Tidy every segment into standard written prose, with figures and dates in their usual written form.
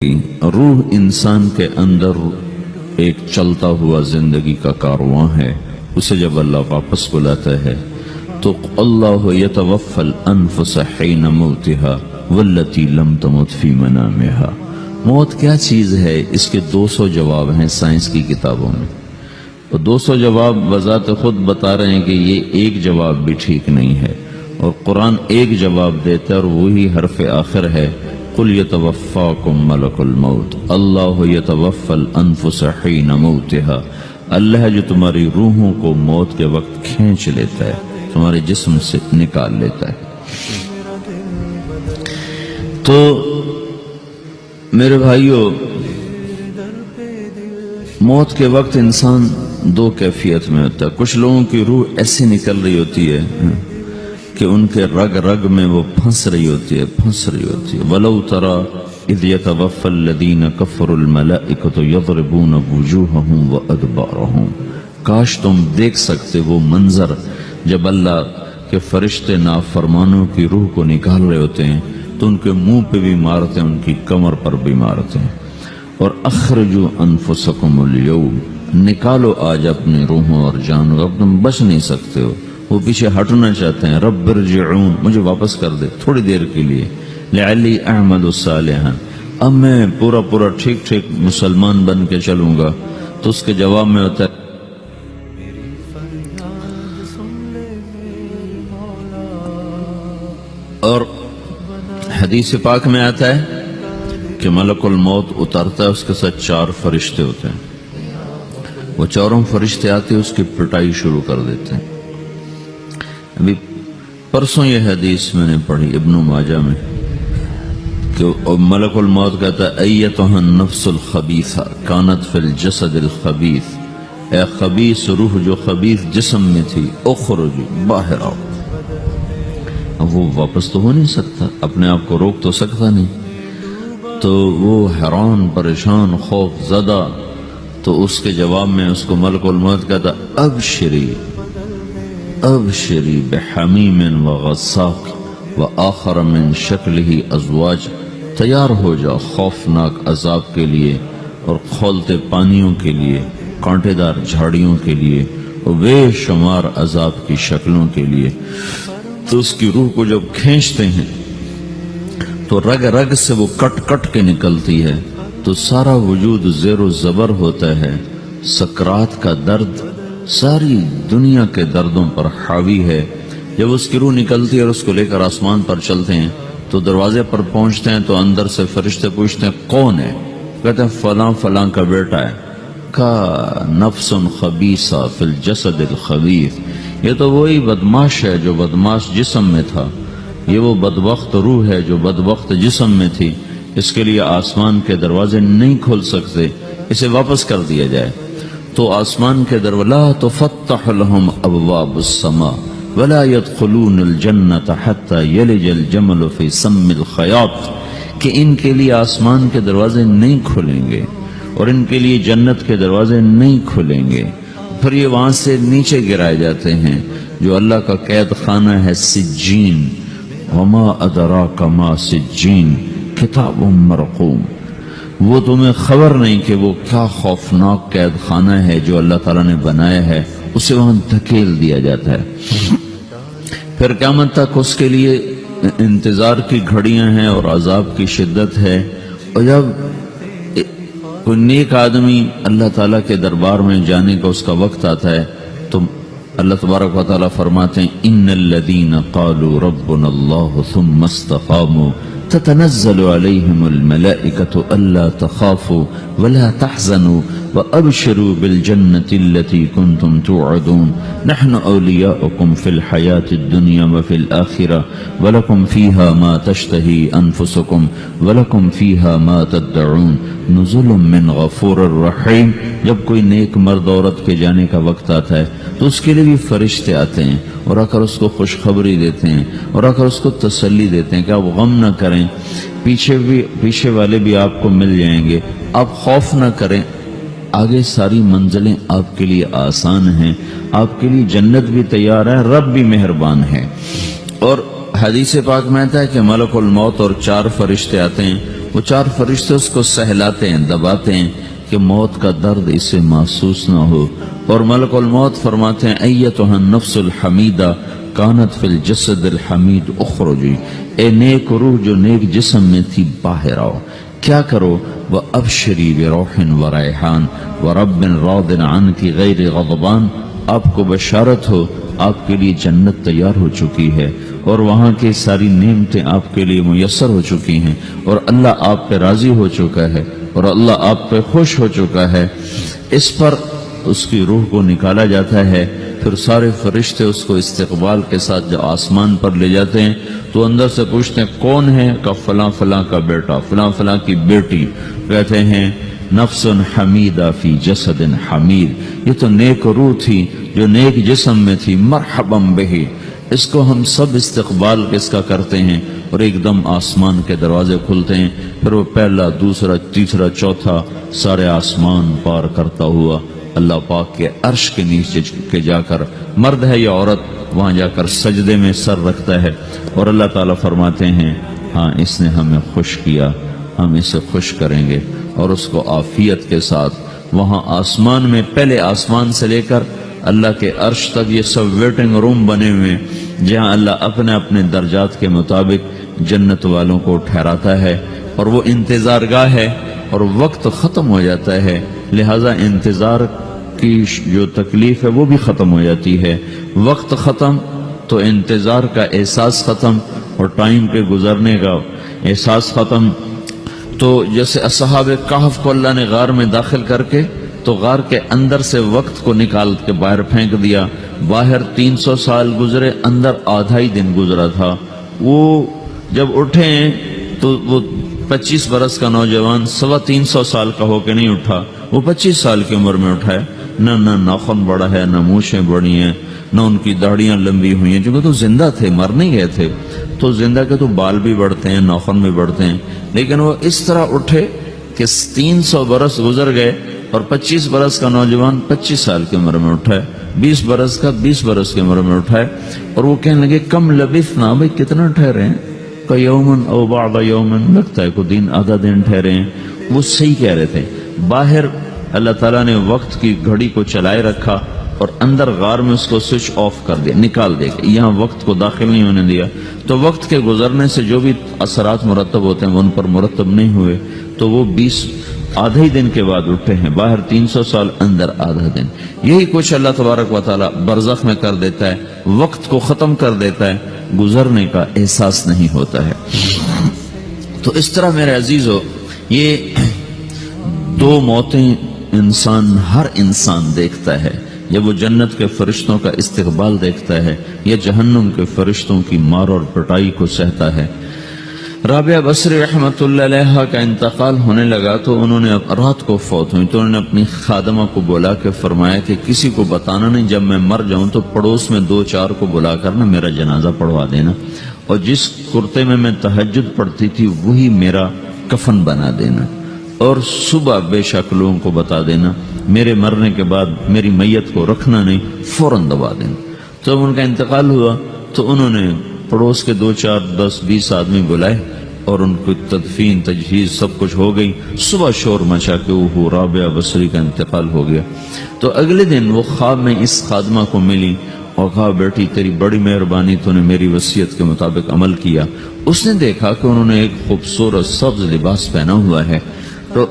روح انسان کے اندر ایک چلتا ہوا زندگی کا کارواں ہے. اسے جب اللہ واپس بلاتا ہے تو اللہ یتوفی الانفس حین موتها والتی لم تمت فی منامها. موت کیا چیز ہے؟ اس کے 200 جواب ہیں سائنس کی کتابوں میں. اور 200 جواب بذات خود بتا رہے ہیں کہ یہ ایک جواب بھی ٹھیک نہیں ہے، اور قرآن ایک جواب دیتا ہے اور وہی حرف آخر ہے قل یتوفاکم ملک الموت اللہ یتوفی الانفس حین موتها. اللہ ہے جو تمہاری روحوں کو موت کے وقت کھینچ لیتا ہے، تمہارے جسم سے نکال لیتا ہے. تو میرے بھائیو، موت کے وقت انسان دو کیفیت میں ہوتا ہے. کچھ لوگوں کی روح ایسی نکل رہی ہوتی ہے کہ ان کے رگ رگ میں وہ پھنس رہی ہوتی ہے. وَلَوْ تَرَى اِذْ يَتَوَفَّى الَّذِينَ كَفَرُوا الْمَلَائِكَةُ يَضْرِبُونَ وُجُوهَهُمْ وَأَدْبَارَهُمْ. کاش تم دیکھ سکتے وہ منظر جب اللہ کے فرشتے نافرمانوں کی روح کو نکال رہے ہوتے ہیں تو ان کے منہ پہ بھی مارتے ہیں، ان کی کمر پر بھی مارتے ہیں. اور اخرجوا انفسکم اليوم، نکالو آج اپنے روحوں اور جانوں. اب تم بچ نہیں سکتے ہو. وہ پیچھے ہٹنا چاہتے ہیں. رب ارجعون، مجھے واپس کر دے تھوڑی دیر کے لیے. لعلی اعمل صالحا، اب میں پورا ٹھیک مسلمان بن کے چلوں گا. تو اس کے جواب میں ہوتا ہے اور حدیث پاک میں آتا ہے کہ ملک الموت اترتا ہے، اس کے ساتھ 4 فرشتے ہوتے ہیں. وہ 4 فرشتے آتے ہیں، اس کی پٹائی شروع کر دیتے ہیں. ابھی پرسوں یہ حدیث میں نے پڑھی ابن ماجہ میں کہ ملک الموت کہتا ہے ایتھا النفس الخبیثہ کانت فی الجسد الخبیث، اے خبیث روح جو خبیث جسم میں تھی، اخرج باہر آؤ. اب وہ واپس تو ہو نہیں سکتا، اپنے آپ کو روک تو سکتا نہیں. تو وہ حیران پریشان خوف زدہ. تو اس کے جواب میں اس کو ملک الموت کہتا ابشری بحمیم وغساق وآخر من شکلہ ازواج، تیار ہو جا خوفناک عذاب کے لیے اور کھولتے پانیوں کے لیے، کانٹے دار جھاڑیوں کے لیے اور بے شمار عذاب کی شکلوں کے لیے. تو اس کی روح کو جب کھینچتے ہیں تو رگ رگ سے وہ کٹ کے نکلتی ہے، تو سارا وجود زیر و زبر ہوتا ہے. سکرات کا درد ساری دنیا کے دردوں پر حاوی ہے. جب اس کی روح نکلتی ہے اور اس کو لے کر آسمان پر چلتے ہیں تو دروازے پر پہنچتے ہیں تو اندر سے فرشتے پوچھتے ہیں کون ہے؟ کہتے ہیں فلاں کا بیٹا ہے. کا نفس خبیثہ فی الجسد الخبیث، یہ تو وہی بدماش ہے جو بدماش جسم میں تھا، یہ وہ بدبخت روح ہے جو بدبخت جسم میں تھی. اس کے لیے آسمان کے دروازے نہیں کھل سکتے، اسے واپس کر دیا جائے. تو آسمان کے دروازے لا تفتح لهم ابواب السماء ولا يدخلون الجنة حتى يلج الجمل في سم الخياط، کہ ان کے لیے آسمان کے دروازے نہیں کھلیں گے اور ان کے لیے جنت کے دروازے نہیں کھلیں گے. پھر یہ وہاں سے نیچے گرائے جاتے ہیں جو اللہ کا قید خانہ ہے سجین. وما ادراک ما سجین کتاب مرقوم، وہ تمہیں خبر نہیں کہ وہ کیا خوفناک قید خانہ ہے جو اللہ تعالیٰ نے بنایا ہے. اسے وہاں دھکیل دیا جاتا ہے. پھر قیامت تک اس کے لیے انتظار کی گھڑیاں ہیں اور عذاب کی شدت ہے. اور جب کوئی نیک آدمی اللہ تعالیٰ کے دربار میں جانے کا اس کا وقت آتا ہے تو اللہ تبارک و تعالیٰ فرماتے ہیں ان الذین قالوا ربنا اللہ ثم استقاموا تتنزل علیہم الملائکۃ الا تخافوا ولا تحزنوا وابشروا بالجنة التي كنتم توعدون نحن اولیاؤکم فی الحیاة الدنیا وفی الآخرة ولکم فیہا ما تشتہی انفسکم ولکم فیہا ما تدعون نزل من غفور الرحیم. جب کوئی نیک مرد عورت کے جانے کا وقت آتا ہے تو اس کے لیے بھی فرشتے آتے ہیں اور آ کر اس کو خوشخبری دیتے ہیں اور آ کر اس کو تسلی دیتے ہیں کہ آپ غم نہ کریں، پیچھے والے بھی آپ کو مل جائیں گے، آپ خوف نہ کریں، آگے ساری منزلیں آپ کے لیے آسان ہیں، آپ کے لیے جنت بھی تیار ہے، رب بھی مہربان ہے. اور حدیث پاک میں آتا ہے کہ ملک الموت اور 4 فرشتے آتے ہیں وہ 4 فرشتے اس کو سہلاتے ہیں، دباتے ہیں کہ موت کا درد اسے محسوس نہ ہو، اور ملک الموت فرماتے ہیں ایتھا النفس الحمیدہ کانت فی الجسد الحمید اخرجی، اے نیک روح جو نیک جسم میں تھی باہر آؤ، کیا کرو؟ وَأَبْشِرِي بِرَوْحٍ وَرَيْحَانٍ وَرَبٍّ رَاضٍ عَنْكِ غَيْرِ غَضْبَانٍ، آپ کو بشارت ہو آپ کے لیے جنت تیار ہو چکی ہے اور وہاں کی ساری نعمتیں آپ کے لیے میسر ہو چکی ہیں، اور اللہ آپ پہ راضی ہو چکا ہے اور اللہ آپ پہ خوش ہو چکا ہے۔ اس پر اس کی روح کو نکالا جاتا ہے، پھر سارے فرشتے اس کو استقبال کے ساتھ جب آسمان پر لے جاتے ہیں تو اندر سے پوچھتے ہیں کون ہے؟ کہ فلاں فلاں کا بیٹا، فلاں فلاں کی بیٹی۔ کہتے ہیں نفس حمیدہ فی جسد حمید، یہ تو نیک روح تھی جو نیک جسم میں تھی، مرحبا بہ، اس کو ہم سب استقبال کس کا کرتے ہیں، اور ایک دم آسمان کے دروازے کھلتے ہیں، پھر وہ پہلا، دوسرا، تیسرا، چوتھا سارے آسمان پار کرتا ہوا اللہ پاک کے عرش کے نیچے کے جا کر، مرد ہے یا عورت، وہاں جا کر سجدے میں سر رکھتا ہے، اور اللہ تعالیٰ فرماتے ہیں ہاں اس نے ہمیں خوش کیا، ہم اسے خوش کریں گے، اور اس کو عافیت کے ساتھ وہاں آسمان میں، پہلے آسمان سے لے کر اللہ کے عرش تک یہ سب ویٹنگ روم بنے ہوئے جہاں اللہ اپنے اپنے درجات کے مطابق جنت والوں کو ٹھہراتا ہے، اور وہ انتظار گاہ ہے، اور وقت ختم ہو جاتا ہے، لہذا انتظار کی جو تکلیف ہے وہ بھی ختم ہو جاتی ہے۔ وقت ختم تو انتظار کا احساس ختم، اور ٹائم کے گزرنے کا احساس ختم۔ تو جیسے اصحاب کہف کو اللہ نے غار میں داخل کر کے تو غار کے اندر سے وقت کو نکال کے باہر پھینک دیا، باہر 300 سال گزرے، اندر آدھا ہی دن گزرا تھا۔ وہ جب اٹھے ہیں تو وہ 25 برس کا نوجوان 325 سال کا ہو کے نہیں اٹھا، وہ 25 سال کی عمر میں اٹھا ہے، نہ ناخن بڑا ہے، نہ مونچھیں بڑی ہیں، نہ ان کی داڑیاں لمبی ہوئی ہیں، چونکہ تو زندہ تھے، مر نہیں گئے تھے، تو زندہ کے تو بال بھی بڑھتے ہیں، ناخن بھی بڑھتے ہیں، لیکن وہ اس طرح اٹھے کہ 300 برس گزر گئے، اور 25 برس کا نوجوان 25 سال کی عمر میں اٹھا ہے، 20 برس کا 20 برس کی عمر میں اٹھا ہے، اور وہ کہنے لگے کم لبثنا، بھائی کتنا ٹھہرے ہیں؟ کہ یومن او بعض یومن، لگتا ہے کوئی دن، آدھا دن ٹھہرے ہیں۔ وہ صحیح کہہ رہے تھے، باہر اللہ تعالیٰ نے وقت کی گھڑی کو چلائے رکھا، اور اندر غار میں اس کو سوئچ آف کر دیا، نکال دیا، یہاں وقت کو داخل نہیں ہونے دیا، تو وقت کے گزرنے سے جو بھی اثرات مرتب ہوتے ہیں وہ ان پر مرتب نہیں ہوئے، تو وہ 20 آدھے ہی دن کے بعد اٹھے ہیں، باہر 300 سال، اندر آدھا دن۔ یہی کچھ اللہ تبارک و تعالیٰ برزخ میں کر دیتا ہے، وقت کو ختم کر دیتا ہے، گزرنے کا احساس نہیں ہوتا ہے۔ تو اس طرح میرے عزیزو، یہ 2 موتیں ہر انسان دیکھتا ہے، جب وہ جنت کے فرشتوں کا استقبال دیکھتا ہے یا جہنم کے فرشتوں کی مار اور پٹائی کو سہتا ہے۔ رابعہ بصری رحمت اللہ علیہ کا انتقال ہونے لگا تو انہوں نے رات کو فوت ہوئی، تو انہوں نے اپنی خادمہ کو بلا کے فرمایا کہ کسی کو بتانا نہیں، جب میں مر جاؤں تو پڑوس میں 2-4 کو بلا کر نا میرا جنازہ پڑھوا دینا، اور جس کرتے میں تہجد پڑھتی تھی وہی میرا کفن بنا دینا، اور صبح بے شک لوگوں کو بتا دینا، میرے مرنے کے بعد میری میت کو رکھنا نہیں، فوراً دبا دینا۔ تو جب ان کا انتقال ہوا تو انہوں نے پڑوس کے 2-4 10-20 آدمی بلائے، اور ان کو تدفین تجہیز سب کچھ ہو گئی، صبح شور مچا کہ وہ رابعہ بصری کا انتقال ہو گیا۔ تو اگلے دن وہ خواب میں اس خادمہ کو ملی اور کہا بیٹی تیری بڑی مہربانی، تو نے میری وصیت کے مطابق عمل کیا۔ اس نے دیکھا کہ انہوں نے ایک خوبصورت سبز لباس پہنا ہوا ہے، تو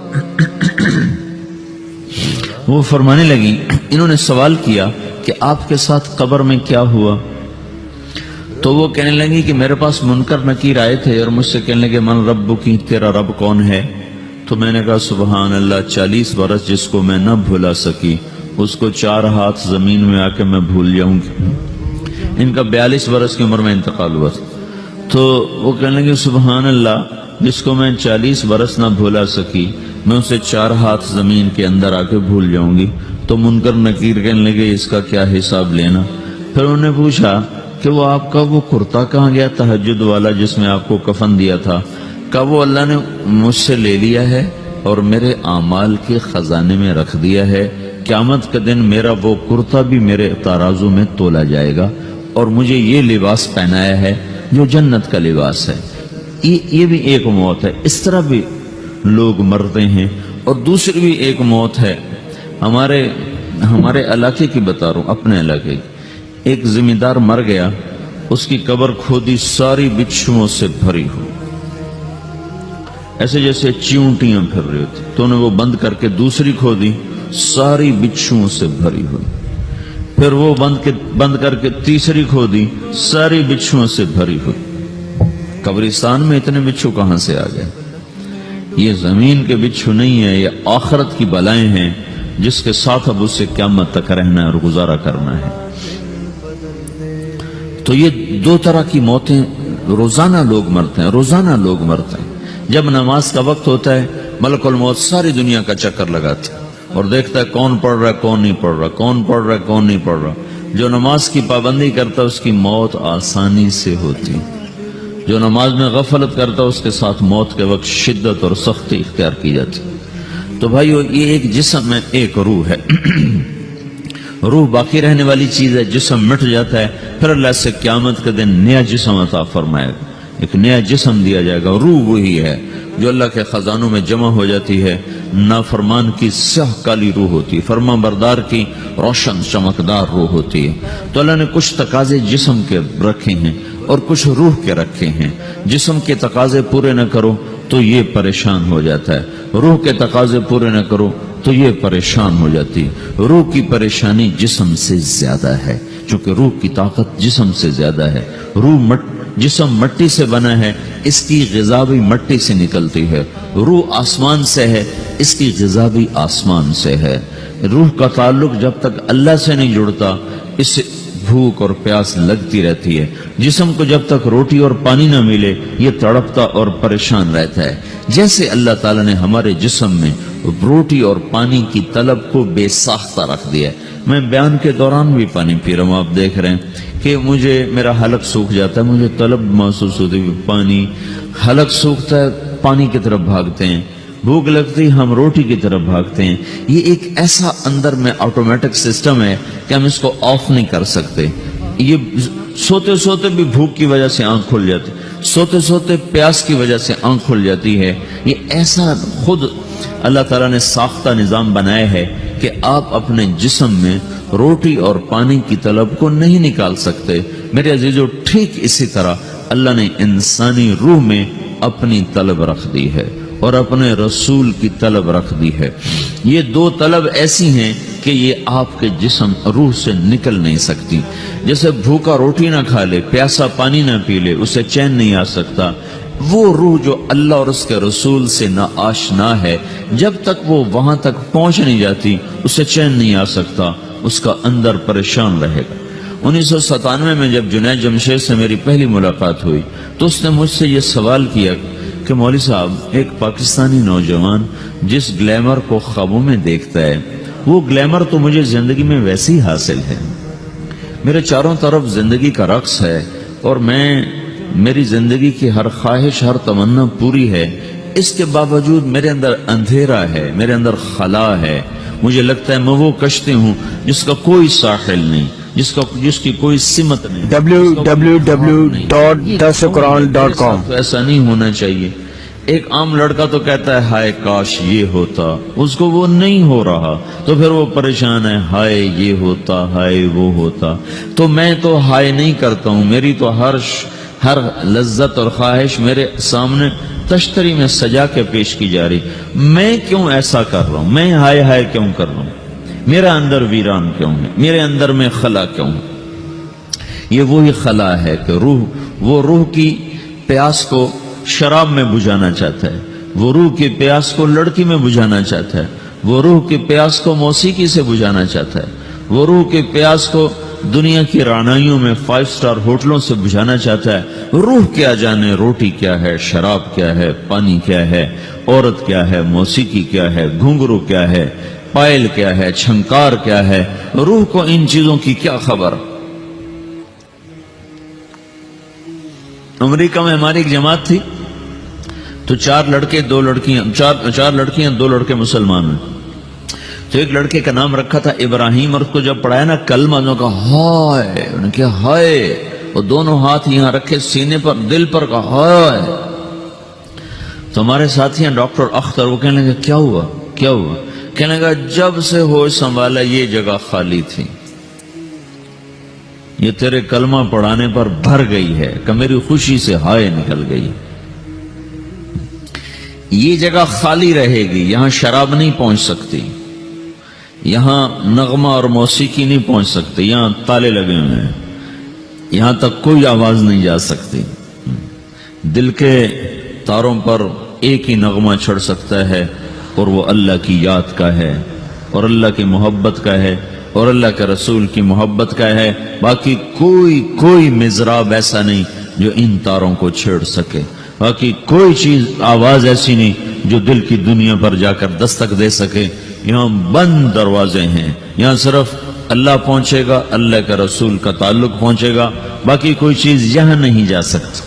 وہ فرمانے لگی، انہوں نے سوال کیا کہ آپ کے ساتھ قبر میں کیا ہوا؟ تو وہ کہنے لگی کہ میرے پاس منکر نکیر آئے تھے اور مجھ سے کہنے لگے من رب کی، تیرا رب کون ہے؟ تو میں نے کہا سبحان اللہ، 40 برس جس کو میں نہ بھولا سکی اس کو 4 ہاتھ زمین میں آ کے میں بھول جاؤں گی۔ ان کا 42 برس کی عمر میں انتقال ہوا۔ تو وہ کہنے لگے سبحان اللہ، جس کو میں 40 برس نہ بھولا سکی میں اسے 4 ہاتھ زمین کے اندر آ کے بھول جاؤں گی۔ تو منکر نکیر کہنے لگے اس کا کیا حساب لینا؟ پھر انہوں نے پوچھا کہ وہ آپ کا وہ کرتا کہاں گیا تہجد والا جس میں آپ کو کفن دیا تھا؟ کہ وہ اللہ نے مجھ سے لے لیا ہے اور میرے اعمال کے خزانے میں رکھ دیا ہے، قیامت کے دن میرا وہ کرتا بھی میرے ترازو میں تولا جائے گا، اور مجھے یہ لباس پہنایا ہے جو جنت کا لباس ہے۔ یہ بھی ایک موت ہے. اس طرح بھی لوگ مرتے ہیں. اور دوسری بھی ایک موت ہے. ہمارے علاقے کی بتا رہا ہوں، اپنے علاقے کی. ایک زمیندار مر گیا، اس کی قبر کھودی، ساری بچھوؤں سے بھری ہو، ایسے جیسے چیونٹیاں پھر رہی ہوتی. تو انہیں وہ بند کر کے دوسری کھودی، ساری بچھوؤں سے بھری ہوئی. پھر وہ بند کر کے تیسری کھودی، ساری بچھوؤں سے بھری ہوئی. قبرستان میں اتنے بچھو کہاں سے آ گئے؟ یہ زمین کے بچھو نہیں ہے، یہ آخرت کی بلائیں ہیں جس کے ساتھ اب اسے قیامت تک رہنا ہے اور گزارا کرنا ہے. تو یہ دو طرح کی موتیں روزانہ لوگ مرتے ہیں، روزانہ لوگ مرتے ہیں. جب نماز کا وقت ہوتا ہے ملک الموت ساری دنیا کا چکر لگاتا ہے اور دیکھتا ہے کون پڑھ رہا ہے کون نہیں پڑھ رہا، کون پڑھ رہا ہے کون نہیں پڑھ رہا. جو نماز کی پابندی کرتا ہے اس کی موت آسانی سے ہوتی. جو نماز میں غفلت کرتا ہے اس کے ساتھ موت کے وقت شدت اور سختی اختیار کی جاتی. تو بھائیو، یہ ایک جسم ہے، ایک روح ہے. روح باقی رہنے والی چیز ہے، جسم مٹ جاتا ہے، پھر اللہ سے قیامت کے دن نیا جسم عطا فرمائے گا، ایک نیا جسم دیا جائے گا. روح وہی ہے جو اللہ کے خزانوں میں جمع ہو جاتی ہے. نافرمان کی سیاہ کالی روح ہوتی ہے، فرما بردار کی روشن چمکدار روح ہوتی ہے. تو اللہ نے کچھ تقاضے جسم کے رکھے ہیں اور کچھ روح کے رکھے ہیں. جسم کے تقاضے پورے نہ کرو تو یہ پریشان ہو جاتا ہے، روح کے تقاضے پورے نہ کرو تو یہ پریشان ہو جاتی ہے. روح کی پریشانی جسم سے زیادہ ہے، چونکہ روح کی طاقت جسم سے زیادہ ہے. جسم مٹی سے بنا ہے، اس کی غذا بھی مٹی سے نکلتی ہے. روح آسمان سے ہے، اس کی غذا بھی آسمان سے ہے. روح کا تعلق جب تک اللہ سے نہیں جڑتا اس سے بھوک اور پیاس لگتی رہتی ہے. جسم کو جب تک روٹی اور پانی نہ ملے یہ تڑپتا اور پریشان رہتا ہے. جیسے اللہ تعالیٰ نے ہمارے جسم میں روٹی اور پانی کی طلب کو بے ساختہ رکھ دیا ہے. میں بیان کے دوران بھی پانی پی رہا ہوں، آپ دیکھ رہے ہیں کہ میرا حلق سوکھ جاتا ہے، مجھے طلب محسوس ہوتی ہے پانی. حلق سوکھتا ہے، پانی کی طرف بھاگتے ہیں. بھوک لگتی ہم روٹی کی طرف بھاگتے ہیں. یہ ایک ایسا اندر میں آٹومیٹک سسٹم ہے کہ ہم اس کو آف نہیں کر سکتے. یہ سوتے سوتے بھی بھوک کی وجہ سے آنکھ کھل جاتی، سوتے سوتے پیاس کی وجہ سے آنکھ کھل جاتی ہے. یہ ایسا خود اللہ تعالیٰ نے ساختہ نظام بنایا ہے کہ آپ اپنے جسم میں روٹی اور پانی کی طلب کو نہیں نکال سکتے. میرے عزیزو، ٹھیک اسی طرح اللہ نے انسانی روح میں اپنی طلب رکھ دی ہے اور اپنے رسول کی طلب رکھ دی ہے. یہ دو طلب ایسی ہیں کہ یہ آپ کے جسم روح سے نکل نہیں سکتی. جیسے بھوکا روٹی نہ کھا لے، پیاسا پانی نہ پی لے، اسے چین نہیں آ سکتا. وہ روح جو اللہ اور اس کے رسول سے نا آشنا ہے، جب تک وہ وہاں تک پہنچ نہیں جاتی اسے چین نہیں آ سکتا، اس کا اندر پریشان رہے گا. 1997 میں جب جنید جمشید سے میری پہلی ملاقات ہوئی تو اس نے مجھ سے یہ سوال کیا کہ مولوی صاحب، ایک پاکستانی نوجوان جس گلیمر کو خوابوں میں دیکھتا ہے وہ گلیمر تو مجھے زندگی میں ویسے ہی حاصل ہے. میرے چاروں طرف زندگی کا رقص ہے اور میری زندگی کی ہر خواہش، ہر تمنا پوری ہے. اس کے باوجود میرے اندر اندھیرا ہے، میرے اندر خلا ہے. مجھے لگتا ہے میں وہ کشتی ہوں جس کا کوئی ساحل نہیں، جس کی کوئی سمت نہیں. www.dasquran.com. ایسا نہیں ہونا چاہیے. ایک عام لڑکا تو کہتا ہے ہائے کاش یہ ہوتا، اس کو وہ نہیں ہو رہا تو پھر وہ پریشان ہے، ہائے یہ ہوتا، ہائے وہ ہوتا. تو میں تو ہائے نہیں کرتا ہوں، میری تو ہر لذت اور خواہش میرے سامنے تشتری میں سجا کے پیش کی جا رہی. میں کیوں ایسا کر رہا ہوں؟ میں ہائے ہائے کیوں کر رہا ہوں؟ میرا اندر ویران کیوں ہے؟ میرے اندر میں خلا کیوں ہے؟ یہ وہی خلا ہے کہ وہ روح کی پیاس کو شراب میں بجھانا چاہتا ہے، وہ روح کی پیاس کو لڑکی میں بجھانا چاہتا ہے، وہ روح کی پیاس کو موسیقی سے بجھانا چاہتا ہے، وہ روح کی پیاس کو دنیا کی رعنائیوں میں 5 سٹار ہوٹلوں سے بجھانا چاہتا ہے. روح کیا جانے روٹی کیا ہے، شراب کیا ہے، پانی کیا ہے، عورت کیا ہے، موسیقی کیا ہے، گھنگرو کیا ہے، پائل کیا ہے، چھنکار کیا ہے. روح کو ان چیزوں کی کیا خبر؟ امریکہ میں ہماری ایک جماعت تھی تو 4 لڑکے 2 لڑکیاں، 4 لڑکیاں 2 لڑکے مسلمان ہیں. تو ایک لڑکے کا نام رکھا تھا ابراہیم، اور اس کو جب پڑھایا نا کلمہ، انہوں نے کہا ہائے، انہوں نے کہا ہائے، اور دونوں ہاتھ یہاں رکھے سینے پر، دل پر، کہا ہائے. تو ہمارے ساتھی ہیں ڈاکٹر اختر، وہ کہنے لگے کیا ہوا کیا ہوا؟ کہنے لگا جب سے ہوش سنبھالا یہ جگہ خالی تھی، یہ تیرے کلمہ پڑھانے پر بھر گئی ہے کہ میری خوشی سے ہائے نکل گئی۔ یہ جگہ خالی رہے گی، یہاں شراب نہیں پہنچ سکتی، یہاں نغمہ اور موسیقی نہیں پہنچ سکتی، یہاں تالے لگے ہوئے ہیں، یہاں تک کوئی آواز نہیں جا سکتی۔ دل کے تاروں پر ایک ہی نغمہ چڑھ سکتا ہے اور وہ اللہ کی یاد کا ہے اور اللہ کی محبت کا ہے اور اللہ کے رسول کی محبت کا ہے، باقی کوئی مضراب ایسا نہیں جو ان تاروں کو چھیڑ سکے، باقی کوئی چیز آواز ایسی نہیں جو دل کی دنیا پر جا کر دستک دے سکے۔ یہاں بند دروازے ہیں، یہاں صرف اللہ پہنچے گا، اللہ کے رسول کا تعلق پہنچے گا، باقی کوئی چیز یہاں نہیں جا سکتی۔